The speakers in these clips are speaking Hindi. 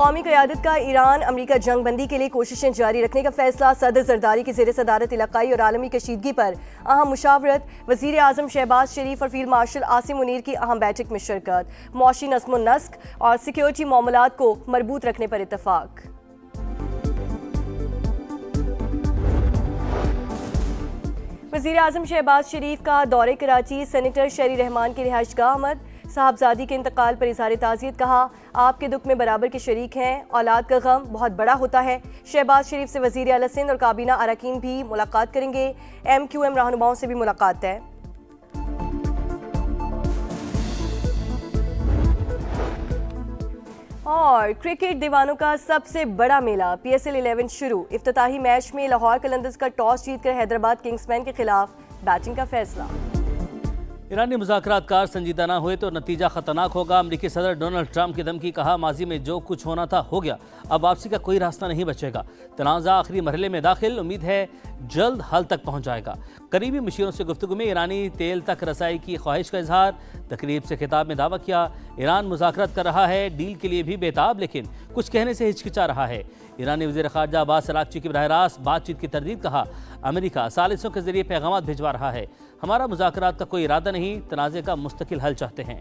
कौमी क़यादत का ईरान अमरीका जंग बंदी के लिए कोशिशें जारी रखने का फैसला। सदर जरदारी की ज़ेर सदारत इलाकाई और आलमी कशीदगी पर अहम मुशावरत। वज़ीर आज़म शहबाज शरीफ और फील्ड मार्शल आसिम मुनीर की अहम बैठक में शिरकत। मौशी नज़्म व नस्क और सिक्योरिटी मामलात को मरबूत रखने पर इत्तफाक। वज़ीर आज़म शहबाज शरीफ का दौरे कराची। सेनेटर शरी रहमान की रिहाइशगाह आमद। साहबजादी के इंतकाल पर इज़हार ताज़ियत। कहा, आपके दुख में बराबर के शरीक हैं। औलाद का गम बहुत बड़ा होता है। शहबाज शरीफ से वज़ीर आला सिंध और काबीना अरकान भी मुलाकात करेंगे। MQM रहनुमाओं से भी मुलाकात है। और क्रिकेट दीवानों का सबसे बड़ा मेला PSL 11 शुरू। इफ्तिताही मैच में लाहौर कलंदर्स का टॉस जीतकर हैदराबाद किंग्समैन के खिलाफ बैटिंग का फैसला। ईरानी मुज़ाकरातकार संजीदा ना हुए तो नतीजा खतरनाक होगा। अमेरिकी सदर डोनाल्ड ट्रंप की धमकी। कहा, माजी में जो कुछ होना था हो गया, अब वापसी का कोई रास्ता नहीं बचेगा। तनाज़ा आखिरी मरहले में दाखिल, उम्मीद है जल्द हल तक पहुंच जाएगा। करीबी मशीरों से गुफ्तगू में ईरानी तेल तक रसाई की ख्वाहिश का इजहार। तकरीब से खिताब में दावा किया, ईरान मुज़ाकरात कर रहा है, डील के लिए भी बेताब, लेकिन कुछ कहने से हिचकिचा रहा है। ईरानी वज़ीर ख़ारजा अब्बास अराग़ची की बराह रास्त बातचीत की तरदीद। कहा, अमेरिका सालिसों के जरिए पैगाम भिजवा रहा है, हमारा मुज़ाकरात का कोई इरादा नहीं, तनाज़े का मुस्तकिल हल चाहते हैं।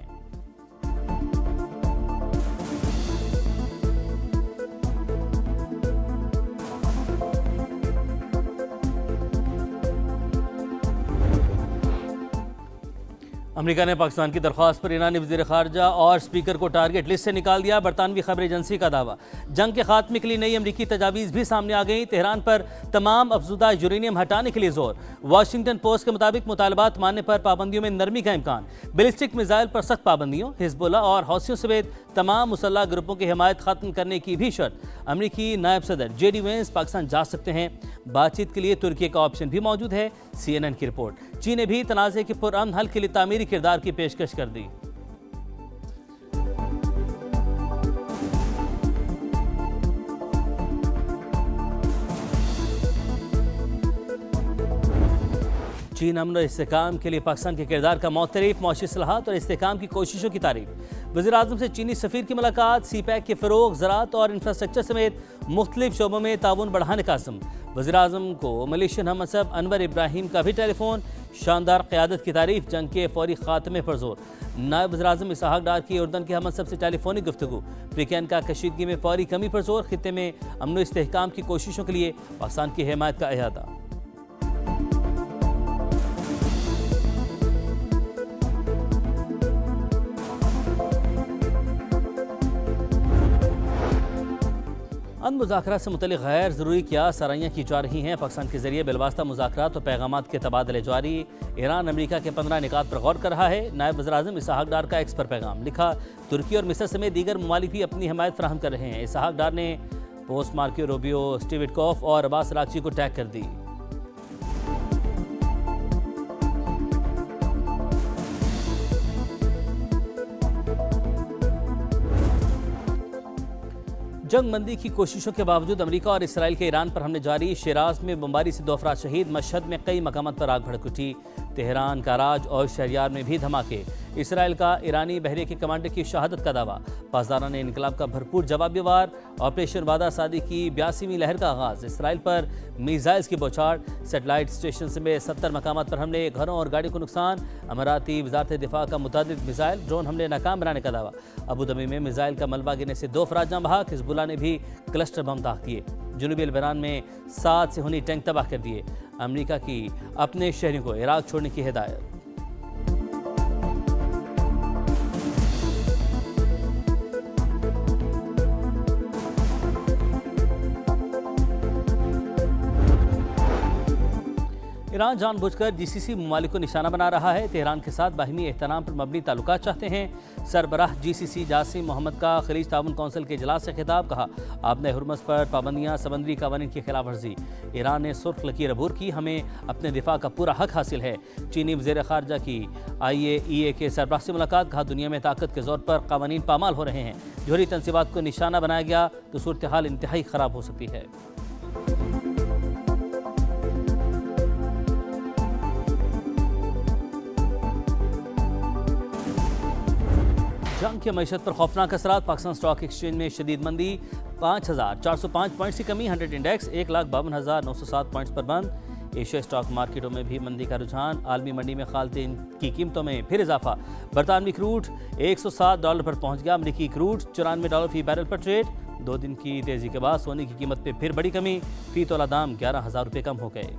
अमेरिका ने पाकिस्तान की दरख्वास्त पर ईरानी वज़ीर ख़ारजा और स्पीकर को टारगेट लिस्ट से निकाल दिया। बरतानवी खबर एजेंसी का दावा। जंग के खात्मे के लिए नई अमरीकी तजावीज़ भी सामने आ गई। तेहरान पर तमाम अफजुदा यूरेनियम हटाने के लिए जोर। वाशिंगटन पोस्ट के मुताबिक मुतालबात मानने पर पाबंदियों में नरमी का इम्कान। बैलिस्टिक मिसाइल पर सख्त पाबंदियों। हिजबुल्लाह और हौसियों समेत तमाम मुसल्लह ग्रुपों की हिमायत खत्म करने की भी शर्त। अमरीकी नायब सदर JD वेंस पाकिस्तान जा सकते हैं। बातचीत के लिए तुर्की का ऑप्शन भी मौजूद है। CNN की रिपोर्ट। चीन ने भी तनाज़े के पुरअमन हल के लिए तामीरी किरदार की पेशकश कर दी। चीन अमन और इस्तेहकाम के लिए पाकिस्तान के किरदार का मौतरीफ। मौशी इस्लाहात और इस्तेहकाम की कोशिशों की तारीफ। वज़ीर आज़म से चीनी सफ़ीर की मुलाकात। CPEC के फ़रोग़, ज़राअत और इंफ्रास्ट्रक्चर समेत मुख्तलिफ शोबों में ताउन बढ़ाने का अज़्म। वज़ीर आज़म को मलेशियन हमसब अनवर इब्राहिम का भी टेलीफोन। शानदार क़यादत की तारीफ, जंग के फौरी खात्मे पर जोर। नायब वज़ीर आज़म इसहाक़ डार की उर्दन के हमसब से टेलीफोनिक गुफ्तगू। अफ्रीकन का कशीदगी में फौरी कमी पर जोर। खित्ते में अमन व इस्तेहकाम की कोशिशों के लिए पाकिस्तान की हिमायत का इहाता। मुज़ाकरात से मुतल्लिक़ गैर ज़रूरी क्या सराहियाँ की जा रही हैं। पाकिस्तान के जरिए बिलवास्ता मुज़ाकरात और पैगामात के तबादले जारी। ईरान अमेरिका के 15 निकात पर गौर कर रहा है। नायब वज़ीर आज़म इसहाक़ डार का एक्स पर पैगाम। लिखा, तुर्की और मिस्र समेत दीगर ममालिक भी अपनी हिमायत फराहम कर रहे हैं। इसहाक़ डार ने post Marco Rubio, Steve Witkoff और अब्बास अराग़ची को टैग कर दी। जंग बंदी की कोशिशों के बावजूद अमेरिका और इसराइल के ईरान पर हमले जारी। शिराज में बमबारी से 2 अफराद शहीद। मशहद में कई मकामात पर आग भड़क उठी। तेहरान, कराज और शहरियार में भी धमाके। इसराइल का ईरानी बहरिया के कमांडर की शहादत का दावा। पासदारान ने इनकलाब का भरपूर जवाबी वार। ऑपरेशन वादा सादी की 82वीं लहर का आगाज। इसराइल पर मिसाइल्स की बौछार। सेटेलाइट स्टेशन में 70 मकामात पर हमले, घरों और गाड़ियों को नुकसान। अमाराती वजारत दिफा का मुतादिद मिसाइल ड्रोन हमले नाकाम बनाने का दावा। अबू धाबी में मिसाइल का मलबा गिरने से 2 अफराद जान बहक। हिजबुल्लाह ने भी क्लस्टर बम दाग दिए। जनूबी लेबनान में 7 से हुनी टैंक तबाह कर दिए। अमेरिका की अपने शहरियों को इराक छोड़ने की हिदायत। ईरान जानबूझकर GCC ममालिक को निशाना बना रहा है। तेहरान के साथ बाहिमी एहतराम पर मबनी ताल्लुकात चाहते हैं। सरबराह GCC जासिम मोहम्मद का खलीज ताउन कौंसिल के इजलास से खिताब। कहा, आपने हुर्मस पर पाबंदियाँ समंदरी कवानीन की खिलाफ वर्जी। ईरान ने सुर्ख लकीर अबूर की, हमें अपने दिफा का पूरा हक हासिल है। चीनी वज़ीर ख़ारजा की IAEA के सरबराह से मुलाकात। कहा, दुनिया में ताकत के जोर पर कवानीन पामाल हो रहे हैं। जोहरी तनसीबात को निशाना बनाया गया तो सूरत हाल इंतहाई ख़राब हो सकती है। जंग की मैशत पर खौफनाक असरात। पाकिस्तान स्टॉक एक्सचेंज में शदीद मंदी, 5,405 पॉइंट्स की कमी। 100 इंडेक्स 1,52,907 पॉइंट्स पर बंद। एशिया स्टॉक मार्केटों में भी मंदी का रुझान। आलमी मंडी में खालतेन की कीमतों में फिर इजाफा। बरतानवी क्रूड $107 पर पहुंच गया। अमरीकी क्रूड $94 फी बैरल पर ट्रेड। 2 दिन की तेजी के बाद सोने की कीमत पे फिर बड़ी कमी। फी तोला दाम 11,000 रुपये कम हो गए।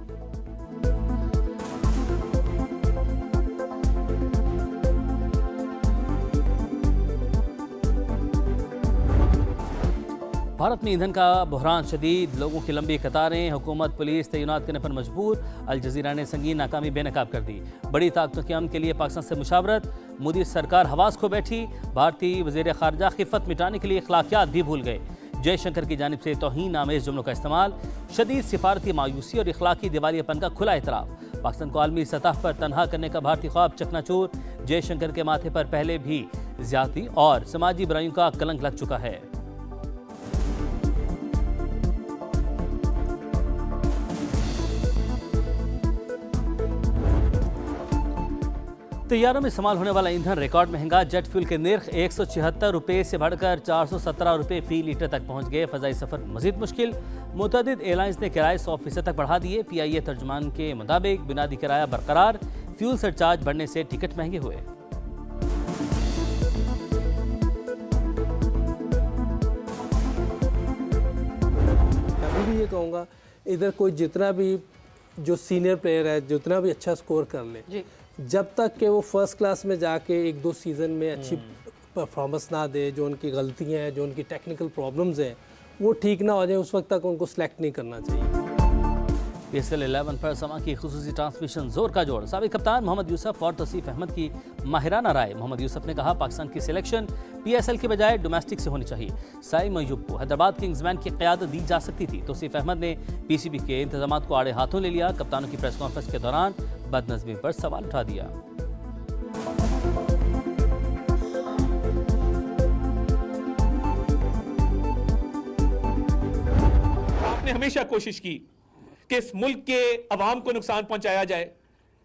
भारत में ईंधन का बहरान शदीद, लोगों की लंबी कतारें, हुकूमत पुलिस तैनात करने पर मजबूर। अल जजीरा ने संगीन नाकामी बेनकाब कर दी। बड़ी ताकतों के अमन के लिए पाकिस्तान से मुशावरत। मोदी सरकार हवास खो बैठी। भारतीय वज़ीर ख़ारजा खिफ़त मिटाने के लिए अखलाकियात भी भूल गए। जयशंकर की जानिब से तौहीन आमेज़ जुमलों का इस्तेमाल। शदीद सिफारती मायूसी और इखलाकी दिवालियापन का खुला एतराफ़। पाकिस्तान को आलमी सतह पर तनहा करने का भारतीय ख्वाब चकनाचूर। जयशंकर के माथे पर पहले भी ज़्यादती और समाजी बुराइयों का कलंक लग चुका है। तैयारों में इस्तेमाल होने वाला ईंधन रिकॉर्ड महंगा। जेट फ्यूल के निर्ख 176 रुपये से बढ़कर 417 रुपये फी लीटर तक पहुंच गए। फ़ज़ाई सफ़र मजीद मुश्किल। मुतअद्दिद एयरलाइंस ने किराए 100% तक बढ़ा दिए। PIA तर्जुमान के मुताबिक बुनियादी किराया बरकरार, फ्यूल सरचार्ज बढ़ने से टिकट महंगे हुए। अभी भी ये कहूँगा, इधर कोई जितना भी जो सीनियर प्लेयर है, जितना भी अच्छा स्कोर कर ले, जब तक कि वो फर्स्ट क्लास में जाके 1-2 सीज़न में अच्छी परफॉर्मेंस ना दे, जो उनकी गलतियां हैं, जो उनकी टेक्निकल प्रॉब्लम्स हैं, वो ठीक ना हो जाए, उस वक्त तक उनको सेलेक्ट नहीं करना चाहिए। PSL 11 पर समा की खुसूसी ट्रांसमिशन जोर का जोड़। साबिक कप्तान मोहम्मद यूसुफ और तौसीफ अहमद की माहिराना राय। मोहम्मद यूसुफ ने कहा, पाकिस्तान की सिलेक्शन PSL के बजाय डोमेस्टिक से होनी चाहिए। साइम अयूब को हैदराबाद किंग्समैन की क़यादत दी जा सकती थी। तौसीफ अहमद ने PCB के इंतजामात को आड़े हाथों ले लिया। कप्तानों की प्रेस कॉन्फ्रेंस के दौरान बदनज़मी पर सवाल उठा दिया। आपने हमेशा कोशिश की कि इस मुल्क के अवाम को नुकसान पहुंचाया जाए,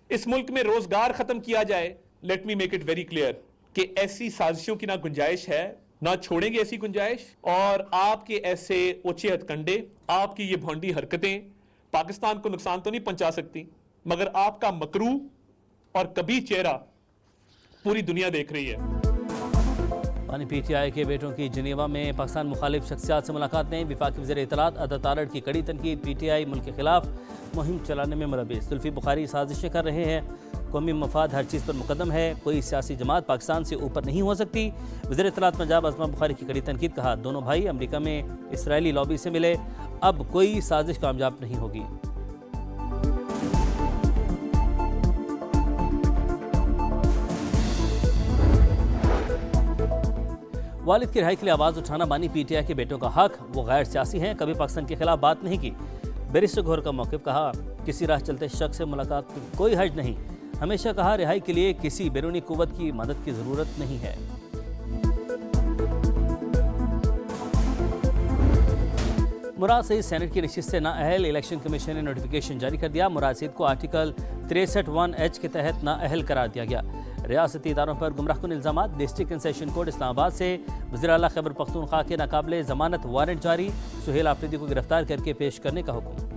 इस मुल्क में रोजगार खत्म किया जाए। Let me make it very clear कि ऐसी साजिशों की ना गुंजाइश है, ना छोड़ेंगे ऐसी गुंजाइश। और आपके ऐसे ओछे हथकंडे, आपकी ये भोंडी हरकतें पाकिस्तान को नुकसान तो नहीं पहुंचा सकती, मगर आपका मकरू और कभी चेहरा पूरी दुनिया देख रही है। पानी PTI के बेटों की जिनेवा में पाकिस्तान मुखालिफ शख्सियात से मुलाकातें। वफाकी वज़ीर इत्तलात अदा तारड़ की कड़ी तनकीद। PTI मुल्क के खिलाफ मुहिम चलाने में मुलव्विस। जुल्फी बुखारी साजिशें कर रहे हैं। कौमी मफाद हर चीज़ पर मुकदम है। कोई सियासी जमात पाकिस्तान से ऊपर नहीं हो सकती। वज़ीर इत्तलात पंजाब अज़मा बुखारी की कड़ी तनकीद। कहा, दोनों भाई अमरीका में इसराइली लॉबी से मिले, अब कोई साजिश कामयाब नहीं होगी। वालिद की रिहाई के लिए आवाज़ उठाना बानी PTI के बेटों का हक। वो गैर सियासी हैं, कभी पाकिस्तान के खिलाफ बात नहीं की। बैरिस्टर गौहर का मौक़िफ़। कहा, किसी राह चलते शख्स से मुलाकात की कोई हर्ज नहीं। हमेशा कहा, रिहाई के लिए किसी बैरूनी कुव्वत की मदद की ज़रूरत नहीं है। मुराद सईद सेनेट की नशिस्त से नाअहल। इलेक्शन कमीशन ने नोटिफिकेशन जारी कर दिया। मुराद सईद को आर्टिकल 63(1)H के तहत नाअहल करार दिया गया। रियासती इदारों पर गुमराहकुन इल्ज़ामात। District and session court Islamabad से वज़ीर आला खैबर पख्तूनख्वा के नाकाबिले ज़मानत वारंट जारी। सुहेल आफरीदी को गिरफ्तार करके पेश करने का हुक्म।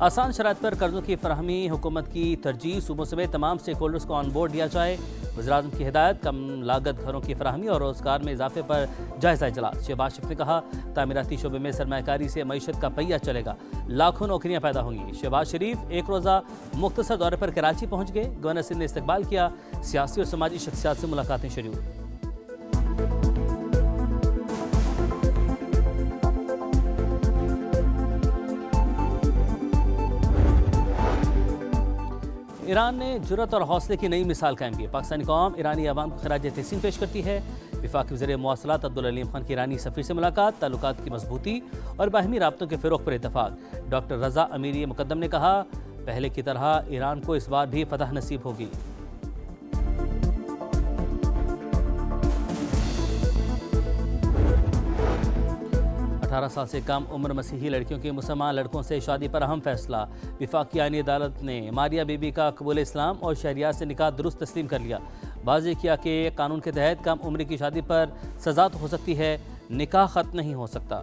आसान शराइत पर कर्जों की फराहमी हुकूमत की तरजीह। सूबों समेत तमाम स्टेक होल्डर्स को ऑन बोर्ड लिया जाए। वज़ीर-ए-आज़म की हिदायत। कम लागत घरों की फराहमी और रोज़गार में इजाफे पर जायज़ा इजलास। शहबाज शरीफ ने कहा, तामीराती शोबे में सरमायाकारी से मईशत का पहिया चलेगा, लाखों नौकरियाँ पैदा होंगी। शहबाज शरीफ एक रोज़ा मुख्तसर दौरे पर कराची पहुँच गए। गवर्नर सिंध ने इस्तकबाल किया। सियासी और समाजी शख्सियात से मुलाकातें शुरू। ईरान ने जुर्रत और हौसले की नई मिसाल कायम की। पाकिस्तानी कौम ईरानी अवाम को खराज तहसीन पेश करती है। वफाकी वज़ीर मवासलात अब्दुल अलीम खान की ईरानी सफ़ीर से मुलाकात। ताल्लुकात की मजबूती और बाहमी राब्तों के फ़रोग़ पर इत्तफ़ाक़। डॉक्टर रज़ा अमीरी मुक़द्दम ने कहा, पहले की तरह ईरान को इस बार भी फतह नसीब होगी। 18 साल से कम उम्र मसीही लड़कियों की मुसलमान लड़कों से शादी पर अहम फैसला। वफाकी आईनी अदालत ने मारिया बीबी का कबूल इस्लाम और शहरियार से निकाह दुरुस्त तस्लीम कर लिया। वाज़ेह किया कि कानून के तहत कम उम्र की शादी पर सज़ा तो हो सकती है, निकाह ख़त्म नहीं हो सकता।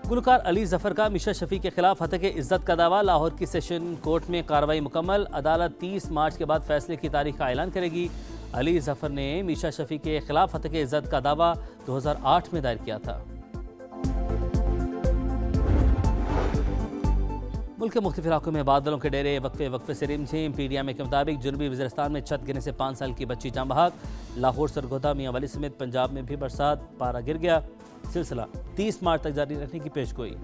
गुलकार अली जफर का मिशा शफी के खिलाफ हत्या इज्जत का दावा। लाहौर की सेशन कोर्ट में कार्रवाई मुकम्मल। अदालत 30 मार्च के बाद फैसले की तारीख का ऐलान करेगी। अली जफर ने मिशा शफी के खिलाफ हत्या इज्जत का दावा 2008 में दायर किया था। मुल्क के मुख्तलिफ इलाकों में बादलों के डेरे वक्फे वक्फे से रिमझिम। पीडीएम के मुताबिक जनूबी वज़ीरिस्तान में छत गिरने से 5 साल की बच्ची जाँ बहक। लाहौर, सरगोदा, मियां वाली समेत पंजाब में भी बरसात, पारा गिर गया। सिलसिला 30 मार्च तक जारी रखने की पेशगोई।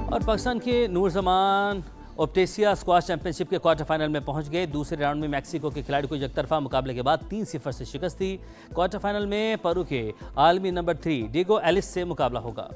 और पाकिस्तान के नूर जमान ओप्टेसिया स्क्वाश चैंपियनशिप के क्वार्टर फाइनल में पहुंच गए। दूसरे राउंड में मैक्सिको के खिलाड़ी को एकतरफा मुकाबले के बाद 3-0 से शिकस्त थी। क्वार्टर फाइनल में पेरू के आलमी नंबर 3 डिएगो एलिस से मुकाबला होगा।